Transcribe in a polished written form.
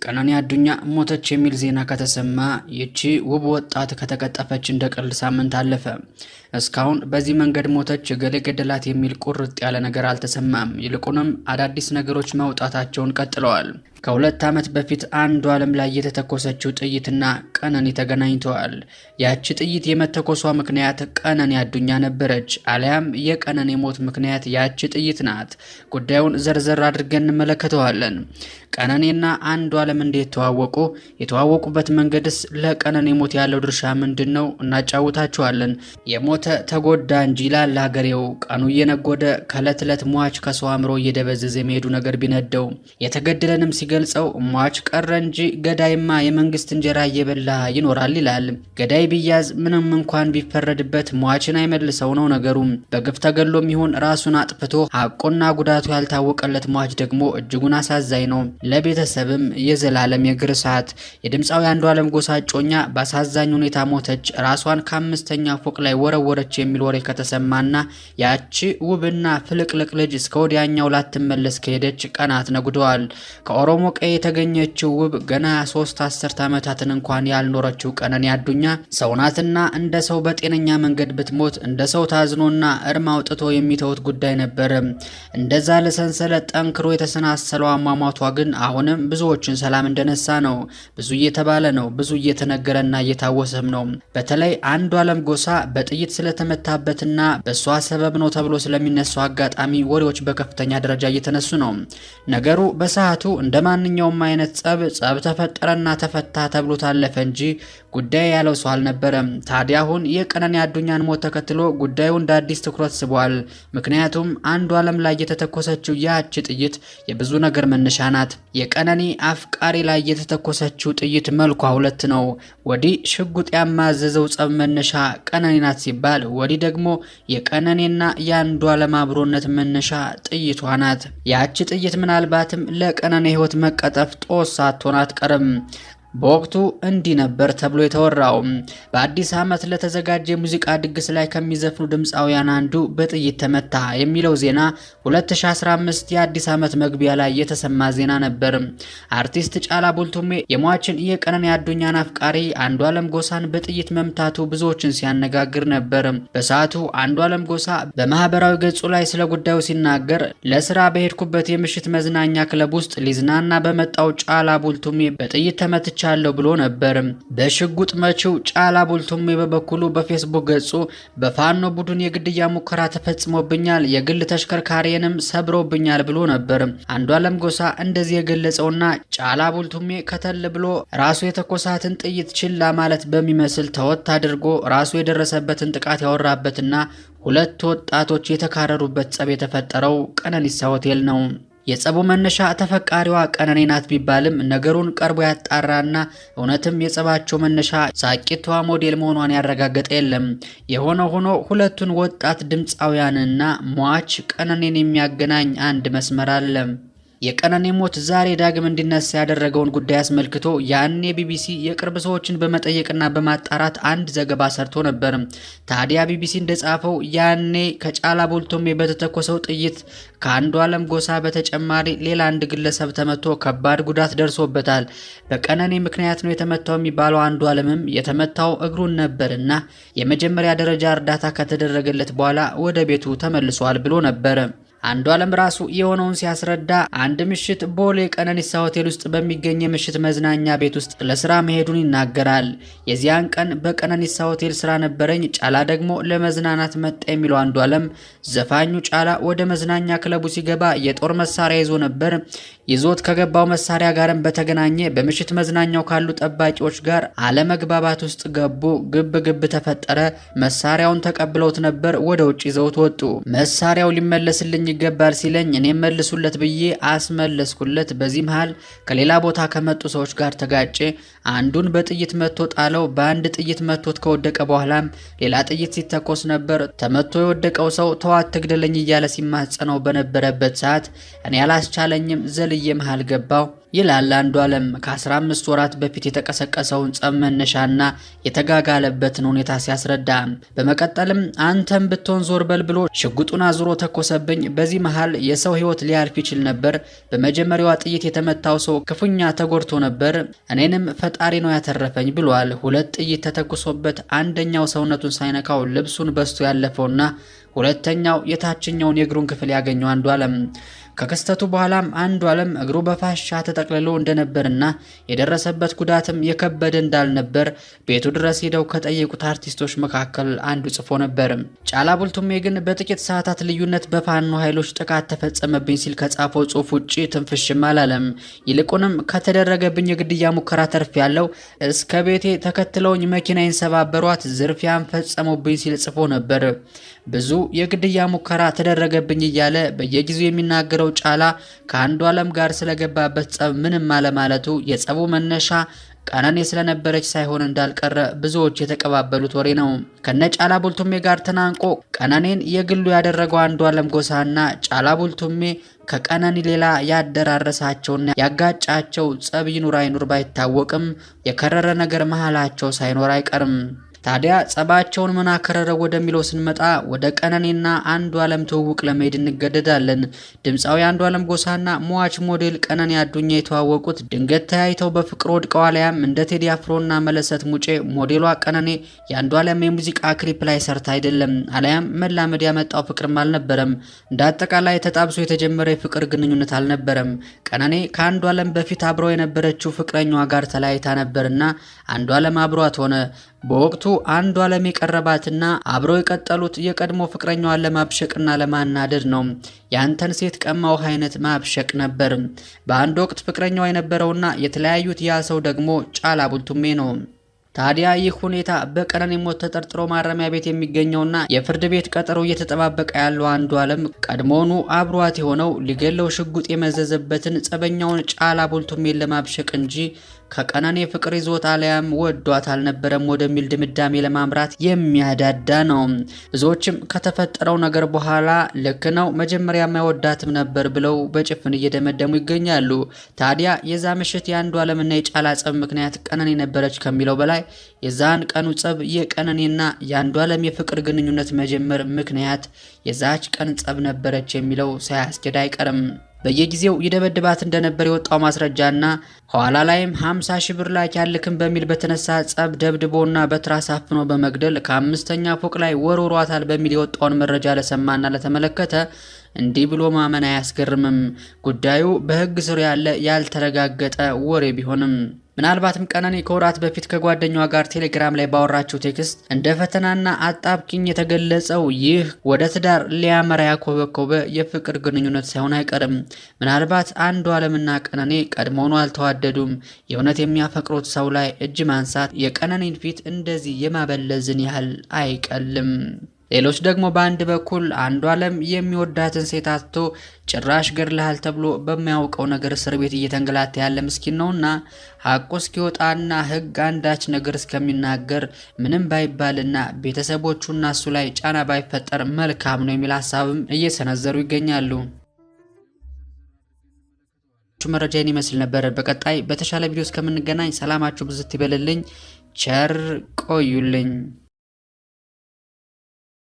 ቀነኒ አዱኛ ሞተች የሚል ዜና ከተሰማ ይቺ ውብ ወጣት ከተቀጠፈች እንደ ቀልድ ሳምንት አለፈ። እስካሁን በዚህ መንገድ ሞተች ገሌ ገደላት የሚል ቁርጥ ያለ ነገር አልተሰማም። ይልቁንም አዳዲስ ነገሮች መውጣታቸውን ቀጥለዋል። ከሁለት ዓመት በፊት አንዷለም ላይ የተተኮሰችው ጥይትና ቀነኒ ተገናኝተዋል። ያቺ ጥይት የመተኮሷ ምክንያት ቀነኒ አዱኛ ነበረች፣ አሊያም የቀነኒ ሞት ምክንያት ያቺ ጥይት ናት። ጉዳዩን ዘርዘር አድርገን እንመለከተዋለን። ቀነኒና አንዷለም እንዴት ተዋወቁ? የተዋወቁበት መንገድስ ለቀነኒ ሞት ያለው ድርሻ ምንድነው? እናጫውታችኋለን። የሞተ ተጎዳ እንጂ ይላል ሀገሬው። ቀኑ እየነጎደ ከዕለት ዕለት ሟች ከሰው አእምሮ እየደበዘዘ የሚሄዱ ነገር ቢነደው የተገደለንም ገልጸው ሟች ቀረ እንጂ ገዳይማ የመንግስት እንጀራ እየበላ ይኖራል ይላል። ገዳይ ቢያዝ ምንም እንኳን ቢፈረድበት ሟችን አይመልሰው ነው ነገሩ። በግፍ ተገሎም ይሁን ራሱን አጥፍቶ ሐቁና ጉዳቱ ያልታወቀለት ሟች ደግሞ እጅጉን አሳዛኝ ነው። ለቤተሰብም የዘላለም የእግር እሳት። የድምፃዊ አንዷለም ጎሳ እጮኛ በአሳዛኝ ሁኔታ ሞተች፣ ራሷን ከአምስተኛ ፎቅ ላይ ወረወረች የሚል ወሬ ከተሰማና ያቺ ውብና ፍልቅልቅ ልጅ እስከ ወዲያኛው ላትመለስ ከሄደች ቀናት ነጉደዋል። ከኦሮሞ ቀይ የተገኘችው ውብ ገና 3 አስርት ዓመታትን እንኳን ያልኖረችው ቀነኒ አዱኛ ሰውናትና እንደ ሰው በጤነኛ መንገድ ብትሞት እንደ ሰው ታዝኖና እርም አውጥቶ የሚተውት ጉዳይ ነበር። እንደዛ ለሰንሰለት ጠንክሮ የተሰናሰለው አሟሟቷ ግን አሁንም ብዙዎችን ሰላም እንደነሳ ነው። ብዙ እየተባለ ነው፣ ብዙ እየተነገረና እየታወሰም ነው። በተለይ አንዷለም ጎሳ በጥይት ስለተመታበትና በሷ ሰበብ ነው ተብሎ ስለሚነሳው አጋጣሚ ወሬዎች በከፍተኛ ደረጃ እየተነሱ ነው። ነገሩ በሰዓቱ እንደ ማንኛውም አይነት ጸብ ተፈጠረና ተፈታ ተብሎ ታለፈ እንጂ ጉዳይ ያለው ሰው አልነበረም። ታዲያ አሁን የቀነኒ አዱኛን ሞት ተከትሎ ጉዳዩ እንደ አዲስ ትኩረት ስቧል። ምክንያቱም አንዷለም ላይ የተተኮሰችው ያቺ ጥይት የብዙ ነገር መነሻ ናት። የቀነኒ አፍቃሪ ላይ የተተኮሰችው ጥይት መልኳ ሁለት ነው። ወዲህ ሽጉጥ ያማዘዘው ጸብ መነሻ ቀነኒ ናት ሲባል፣ ወዲህ ደግሞ የቀነኒና የአንዷለም አብሮነት መነሻ ጥይቷ ናት። ያቺ ጥይት ምናልባትም ለቀነኒ ህይወት መቀጠፍ ጦስ ሳትሆን አትቀርም። በወቅቱ እንዲህ ነበር ተብሎ የተወራው። በአዲስ ዓመት ለተዘጋጀ ሙዚቃ ድግስ ላይ ከሚዘፍኑ ድምፃውያን አንዱ በጥይት ተመታ የሚለው ዜና 2015 የአዲስ ዓመት መግቢያ ላይ የተሰማ ዜና ነበር። አርቲስት ጫላ ቡልቱሜ የሟችን የቀነኒ አዱኛን አፍቃሪ አንዷለም ጎሳን በጥይት መምታቱ ብዙዎችን ሲያነጋግር ነበር። በሰዓቱ አንዷለም ጎሳ በማህበራዊ ገጹ ላይ ስለ ጉዳዩ ሲናገር ለስራ በሄድኩበት የምሽት መዝናኛ ክለብ ውስጥ ሊዝናና በመጣው ጫላ ቡልቱሜ በጥይት ተመትቻለሁ ብሎ ነበር። በሽጉጥ መቺው ጫላ ቡልቱሜ በበኩሉ በፌስቡክ ገጹ በፋኖ ቡድን የግድያ ሙከራ ተፈጽሞብኛል፣ የግል ተሽከርካሪንም ሰብሮብኛል ብሎ ነበር። አንዷለም ጎሳ እንደዚህ የገለጸውና ጫላ ቡልቱሜ ከተል ብሎ ራሱ የተኮሳትን ጥይት ችላ ማለት በሚመስል ተወት አድርጎ ራሱ የደረሰበትን ጥቃት ያወራበትና ሁለት ወጣቶች የተካረሩበት ጸብ የተፈጠረው ቀነኒሳ ሆቴል ነው። የጸቡ መነሻ ተፈቃሪዋ ቀነኒ ናት ቢባልም ነገሩን ቀርቦ ያጣራና እውነትም የጸባቸው መነሻ ሳቂቷ ሞዴል መሆኗን ያረጋገጠ የለም። የሆነ ሆኖ ሁለቱን ወጣት ድምፃውያንና ሟች ቀነኒን የሚያገናኝ አንድ መስመር አለ። የቀነኒ ሞት ዛሬ ዳግም እንዲነሳ ያደረገውን ጉዳይ አስመልክቶ ያኔ ቢቢሲ የቅርብ ሰዎችን በመጠየቅና በማጣራት አንድ ዘገባ ሰርቶ ነበር። ታዲያ ቢቢሲ እንደጻፈው ያኔ ከጫላ ቡልቱሜ በተተኮሰው ጥይት ከአንዷለም ጎሳ በተጨማሪ ሌላ አንድ ግለሰብ ተመቶ ከባድ ጉዳት ደርሶበታል። በቀነኒ ምክንያት ነው የተመታው የሚባለው አንዷለምም የተመታው እግሩን ነበርና የመጀመሪያ ደረጃ እርዳታ ከተደረገለት በኋላ ወደ ቤቱ ተመልሷል ብሎ ነበር። አንዷለም ራሱ የሆነውን ሲያስረዳ አንድ ምሽት ቦሌ ቀነኒሳ ሆቴል ውስጥ በሚገኝ የምሽት መዝናኛ ቤት ውስጥ ለስራ መሄዱን ይናገራል። የዚያን ቀን በቀነኒሳ ሆቴል ስራ ነበረኝ፣ ጫላ ደግሞ ለመዝናናት መጣ የሚለው አንዷለም ዘፋኙ ጫላ ወደ መዝናኛ ክለቡ ሲገባ የጦር መሳሪያ ይዞ ነበር። ይዞት ከገባው መሳሪያ ጋርም በተገናኘ በምሽት መዝናኛው ካሉ ጠባቂዎች ጋር አለመግባባት ውስጥ ገቡ። ግብ ተፈጠረ። መሳሪያውን ተቀብለውት ነበር፣ ወደ ውጭ ይዘውት ወጡ። መሳሪያው ሊመለስልኝ ይገባል ሲለኝ እኔም መልሱለት ብዬ አስመለስኩለት። በዚህ መሃል ከሌላ ቦታ ከመጡ ሰዎች ጋር ተጋጨ። አንዱን በጥይት መቶ ጣለው። በአንድ ጥይት መቶት ከወደቀ በኋላም ሌላ ጥይት ሲተኮስ ነበር። ተመቶ የወደቀው ሰው ተዋት ትግደለኝ እያለ ሲማጸነው በነበረበት ሰዓት እኔ አላስቻለኝም፣ ዘልዬ መሃል ገባው። ይላል አንዷለም ከ15 ወራት በፊት የተቀሰቀሰውን ጸብ መነሻና የተጋጋለበትን ሁኔታ ሲያስረዳ። በመቀጠልም አንተም ብትሆን ዞር በል ብሎ ሽጉጡን አዙሮ ተኮሰብኝ። በዚህ መሃል የሰው ህይወት ሊያልፍ ይችል ነበር። በመጀመሪያዋ ጥይት የተመታው ሰው ክፉኛ ተጎድቶ ነበር። እኔንም ፈጣሪ ነው ያተረፈኝ ብሏል። 2 ጥይት ተተኩሶበት አንደኛው ሰውነቱን ሳይነካው ልብሱን በስቶ ያለፈውና ሁለተኛው የታችኛውን የእግሩን ክፍል ያገኘው አንዷለም ከክስተቱ በኋላም አንዷለም እግሩ በፋሻ ተጠቅልሎ እንደነበርና የደረሰበት ጉዳትም የከበደ እንዳልነበር ቤቱ ድረስ ሄደው ከጠየቁት አርቲስቶች መካከል አንዱ ጽፎ ነበር። ጫላ ቡልቱሜ ግን በጥቂት ሰዓታት ልዩነት በፋኖ ኃይሎች ጥቃት ተፈጸመብኝ ሲል ከጻፈው ጽሑፍ ውጪ ትንፍሽም አላለም። ይልቁንም ከተደረገብኝ የግድያ ሙከራ ተርፍ ያለው እስከ ቤቴ ተከትለውኝ መኪናዬን ሰባበሯት፣ ዝርፊያን ፈጸሙብኝ ሲል ጽፎ ነበር። ብዙ የግድያ ሙከራ ተደረገብኝ እያለ በየጊዜው የሚናገረው ጫላ ከአንዷለም ጋር ስለገባበት ጸብ ምንም አለማለቱ የጸቡ መነሻ ቀነኔ ስለነበረች ሳይሆን እንዳልቀረ ብዙዎች የተቀባበሉት ወሬ ነው። ከነ ጫላ ቡልቱሜ ጋር ተናንቆ ቀነኔን የግሉ ያደረገው አንዷለም ጎሳና ጫላ ቡልቱሜ ከቀነኒ ሌላ ያደራረሳቸውና ያጋጫቸው ጸብ ይኑር አይኑር ባይታወቅም የከረረ ነገር መሃላቸው ሳይኖር አይቀርም። ታዲያ ጸባቸውን ምን አከረረው ወደሚለው ስንመጣ ወደ ቀነኒና አንዷለም ትውውቅ ለመሄድ እንገደዳለን። ድምፃዊ አንዷለም ጎሳና ሟች ሞዴል ቀነኒ አዱኛ የተዋወቁት ድንገት ተያይተው በፍቅር ወድቀው አልያም እንደ ቴዲ አፍሮና መለሰት ሙጬ ሞዴሏ ቀነኒ የአንዷለም የሙዚቃ ክሊፕ ላይ ሰርታ አይደለም፣ አልያም መላመድ ያመጣው ፍቅርም አልነበረም። እንደ አጠቃላይ ተጣብሶ የተጀመረ የፍቅር ግንኙነት አልነበረም። ቀነኒ ከአንዷለም በፊት አብረው የነበረችው ፍቅረኛዋ ጋር ተለያይታ ነበርና አንዷለም አብሯት ሆነ። በወቅቱ አንዷለም የቀረባትና አብረው የቀጠሉት የቀድሞ ፍቅረኛዋን ለማብሸቅና ለማናደድ ነው። ያንተን ሴት ቀማው አይነት ማብሸቅ ነበር። በአንድ ወቅት ፍቅረኛዋ የነበረውና የተለያዩት ያ ሰው ደግሞ ጫላ ቡልቱሜ ነው። ታዲያ ይህ ሁኔታ በቀነኒ ሞት ተጠርጥሮ ማረሚያ ቤት የሚገኘውና የፍርድ ቤት ቀጠሮ እየተጠባበቀ ያለው አንዷለም ቀድሞውኑ አብሯት የሆነው ሊገለው ሽጉጥ የመዘዘበትን ጸበኛውን ጫላ ቡልቱሜን ለማብሸቅ እንጂ ከቀነኒ ፍቅር ይዞት አልያም ወዷት አልነበረም ወደሚል ድምዳሜ ለማምራት የሚያዳዳ ነው። ብዙዎችም ከተፈጠረው ነገር በኋላ ልክ ነው መጀመሪያ የማይወዳትም ነበር ብለው በጭፍን እየደመደሙ ይገኛሉ። ታዲያ የዛ ምሽት የአንዷለምና የጫላ ጸብ ምክንያት ቀነኒ ነበረች ከሚለው በላይ የዛን ቀኑ ጸብ የቀነኒና የአንዷለም የፍቅር ግንኙነት መጀመር ምክንያት የዛች ቀን ጸብ ነበረች የሚለው ሳያስኬድ አይቀርም። በየጊዜው ይደበድባት እንደነበር የወጣው ማስረጃና ኋላ ላይም 50 ሺህ ብር ላይ ያልክም በሚል በተነሳ ጸብ ደብድቦና በትራስ አፍኖ በመግደል ከ5ኛ ፎቅ ላይ ወርውሯታል በሚል የወጣውን መረጃ ለሰማና ለተመለከተ እንዲህ ብሎ ማመን አያስገርምም። ጉዳዩ በሕግ ስር ያለ ያልተረጋገጠ ወሬ ቢሆንም ምናልባትም ቀነኒ ከወራት በፊት ከጓደኛዋ ጋር ቴሌግራም ላይ ባወራችው ቴክስት እንደ ፈተናና አጣብቂኝ የተገለጸው ይህ ወደ ትዳር ሊያመራ ያኮበኮበ የፍቅር ግንኙነት ሳይሆን አይቀርም። ምናልባት አንዷለምና ቀነኒ ቀድሞውኑ አልተዋደዱም። የእውነት የሚያፈቅሩት ሰው ላይ እጅ ማንሳት የቀነኒን ፊት እንደዚህ የማበለዝን ያህል አይቀልም። ሌሎች ደግሞ በአንድ በኩል አንዷለም የሚወዳትን ሴት አጥቶ ጭራሽ ገድለሃል ተብሎ በማያውቀው ነገር እስር ቤት እየተንገላታ ያለ ምስኪን ነውና ሐቁ እስኪወጣና ሕግ አንዳች ነገር እስከሚናገር ምንም ባይባልና ቤተሰቦቹና እሱ ላይ ጫና ባይፈጠር መልካም ነው የሚል ሀሳብም እየሰነዘሩ ይገኛሉ። መረጃዬን ይመስል ነበር። በቀጣይ በተሻለ ቪዲዮ እስከምንገናኝ ሰላማችሁ ብዝት ይበልልኝ። ቸር ቆዩልኝ።